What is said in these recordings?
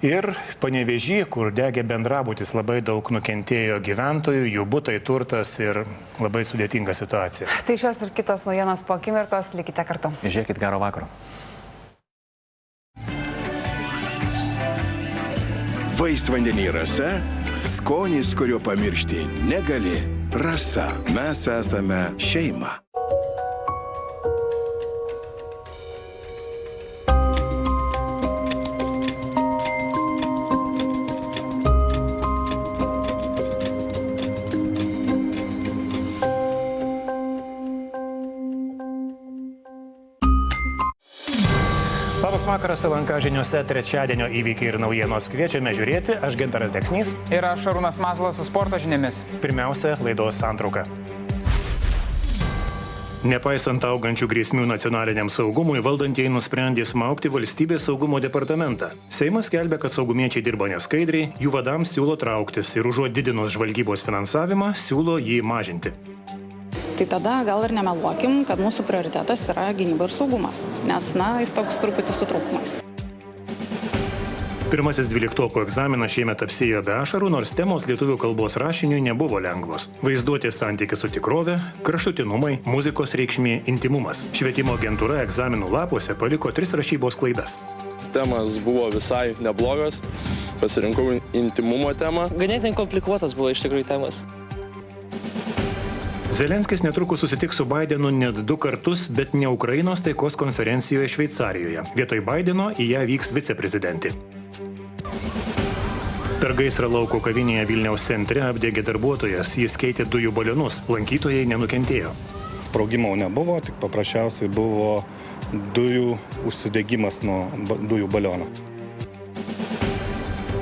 Ir Panevėžy, kur degė bendrabutis, labai daug nukentėjo gyventojų, jų butai, turtas ir labai sudėtinga situacija. Tai šios ir kitos naujienos po akimirkos, likite kartu. Žiūrėkit, gero vakaro. Vaisvandenį Rasa, skonis, kurio pamiršti negali. Rasa, mes esame šeima. Labas vakaras, LNK žiniuose trečiadienio įvykiai ir naujienos kviečiame žiūrėti. Aš Gintaras Deksnys. Ir aš Šarūnas Mazlas su sporto žiniomis. Pirmiausia, laidos santrauka. Nepaisant augančių grėsmių nacionaliniam saugumui, valdantieji nusprendė smaugti Valstybės saugumo departamentą. Seimas skelbia, kad saugumiečiai dirbo neskaidriai, jų vadams siūlo trauktis ir užuot didinus žvalgybos finansavimą, siūlo jį mažinti. Tai tada gal ir nemeluokim, kad mūsų prioritetas yra gynyba ir saugumas, nes, jis toks truputį su trūkumais. Pirmasis 12-ko egzaminas šiemet apsėjo be ašarų, nors temos lietuvių kalbos rašiniui nebuvo lengvos. Vaizduotės santykis su tikrove, kraštutinumai, muzikos reikšmė, intimumas. Švietimo agentūra egzaminų lapuose paliko 3 rašybos klaidas. Temas buvo visai neblogas, pasirinkau intimumo temą. Ganėtinai komplikuotas buvo iš tikrųjų temas. Zelenskis netrukus susitiks su Baidenu net 2 kartus, bet ne Ukrainos taikos konferencijoje Šveicarijoje. Vietoj Baideno į ją vyks viceprezidentė. Per gaisrą lauko kavinėje Vilniaus centre apdegė darbuotojas, jis keitė dujų balionus, lankytojai nenukentėjo. Sprogimo nebuvo, tik paprasčiausiai buvo dujų užsidegimas nuo dujų baliono.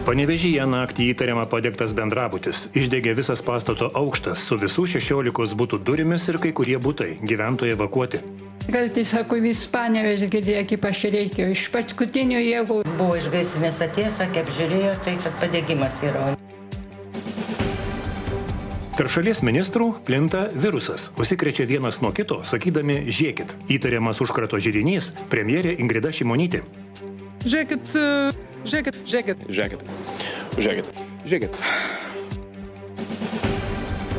Panevėžyje naktį įtariama padegtas bendrabutis. Išdegė visas pastato aukštas, su visų 16 butų durimis ir kai kurie butai, gyventojai evakuoti. Galite, sako, vis Panevėžys girdėjo, kaip aš reikėjo, iš paskutinių jėgų. Buvo iš gaisrinės atėjęs, sakė, apžiūrėjo, tai kad padegimas yra. Tarp šalies ministrų plinta virusas. Užsikrečia vienas nuo kito, sakydami žiekit. Įtariamas užkrato židinys premjerė Ingrida Šimonytė. Žiūrėkit.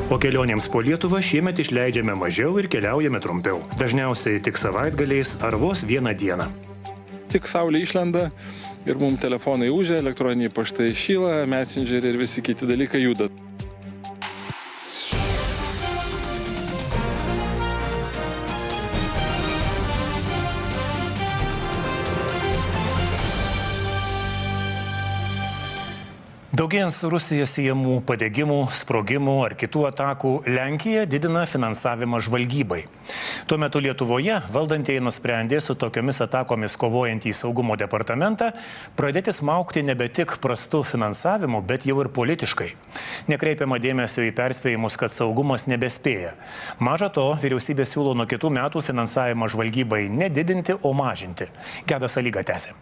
O kelionėms po Lietuvą šiemet išleidžiame mažiau ir keliaujame trumpiau. Dažniausiai tik savaitgaliais ar vos vieną dieną. Tik saulė išlenda ir mums telefonai ūžia, elektroniniai paštai šyla, messengeriai ir visi kiti dalykai juda. Daugėjant su Rusija siejamų padegimų, sprogimų ar kitų atakų, Lenkija didina finansavimą žvalgybai. Tuo metu Lietuvoje valdantieji nusprendė su tokiomis atakomis kovojantį saugumo departamentą pradėti smaugti nebe tik prastu finansavimu, bet jau ir politiškai. Nekreipiama dėmesio į perspėjimus, kad saugumas nebespėja. Maža to, vyriausybė siūlo nuo kitų metų finansavimą žvalgybai nedidinti, o mažinti. Gedas Alyga tęsė.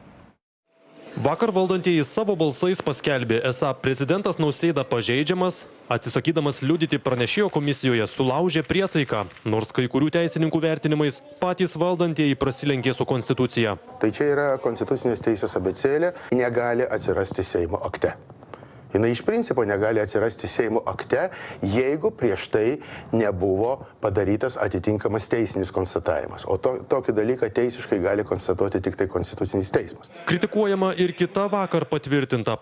Vakar valdantieji savo balsais paskelbė, esą prezidentas Nausėda pažeidžiamas, atsisakydamas liudyti pranešėjo komisijoje sulaužė priesaiką, nors kai kurių teisininkų vertinimais patys valdantieji prasilenkė su konstitucija. Tai čia yra konstitucinės teisės abėcėlė, negali atsirasti Seimo akte. Jinai iš principo negali atsirasti Seimo akte, jeigu prieš tai nebuvo padarytas atitinkamas teisinis konstatavimas. O tokį dalyką teisiškai gali konstatuoti tik tai Konstitucinis teismas. Kritikuojama ir kita vakar patvirtinta